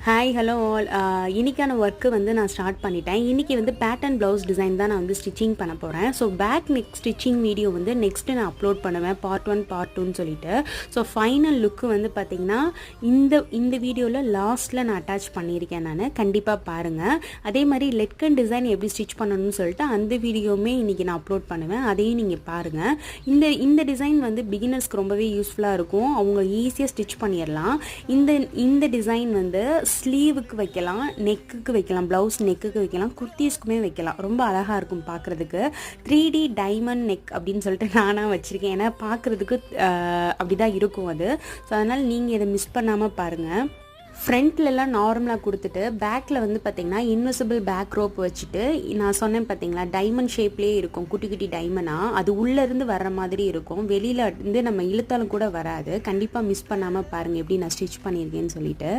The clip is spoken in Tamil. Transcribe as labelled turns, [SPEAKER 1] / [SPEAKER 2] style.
[SPEAKER 1] Hi hello all. இன்றைக்கான ஒர்க்கு வந்து நான் ஸ்டார்ட் பண்ணிட்டேன். இன்றைக்கி வந்து பேட்டர்ன் ப்ளவுஸ் டிசைன் தான் நான் வந்து ஸ்டிச்சிங் பண்ண போகிறேன். So back neck stitching video வந்து நெக்ஸ்ட்டு நான் அப்லோட் பண்ணுவேன், பார்ட் 1 பார்ட் 2ன்னு சொல்லிட்டு. ஸோ ஃபைனல் லுக்கு வந்து பார்த்திங்கன்னா இந்த வீடியோவில் லாஸ்ட்டில் நான் அட்டாச் பண்ணியிருக்கேன். நான் கண்டிப்பாக பாருங்கள். அதே மாதிரி லெட்கன் டிசைன் எப்படி ஸ்டிச் பண்ணணும்னு சொல்லிட்டு அந்த வீடியோவுமே இன்றைக்கி நான் அப்லோட் பண்ணுவேன். அதையும் நீங்கள் பாருங்கள். இந்த டிசைன் வந்து பிகினர்ஸ்க்கு ரொம்பவே யூஸ்ஃபுல்லாக இருக்கும். அவங்க ஈஸியாக ஸ்டிச் பண்ணிடலாம். இந்த டிசைன் வந்து ஸ்லீவுக்கு வைக்கலாம், நெக்குக்கு வைக்கலாம், ப்ளவுஸ் நெக்குக்கு வைக்கலாம், குர்த்தீஸ்க்குமே வைக்கலாம். ரொம்ப அழகாக இருக்கும் பார்க்குறதுக்கு. 3D டைமண்ட் நெக் அப்படின்னு சொல்லிட்டு நானாக வச்சுருக்கேன். ஏன்னா பார்க்குறதுக்கு அப்படி தான் இருக்கும் அது. ஸோ அதனால் நீங்கள் இதை மிஸ் பண்ணாமல் பாருங்கள். ஃப்ரண்ட்லலாம் நார்மலாக கொடுத்துட்டு பேக்கில் வந்து பார்த்திங்கன்னா இன்விசிபிள் பேக் ரோப் வச்சுட்டு நான் சொன்னேன் பார்த்திங்களா, டைமண்ட் ஷேப்லேயே இருக்கும், குட்டி குட்டி டைமண்டாக. அது உள்ளேருந்து வர்ற மாதிரி இருக்கும். வெளியில் இருந்து நம்ம இழுத்தாலும் கூட வராது. கண்டிப்பாக மிஸ் பண்ணாமல் பாருங்கள் எப்படி நான் ஸ்டிச் பண்ணியிருக்கேன்னு சொல்லிட்டு.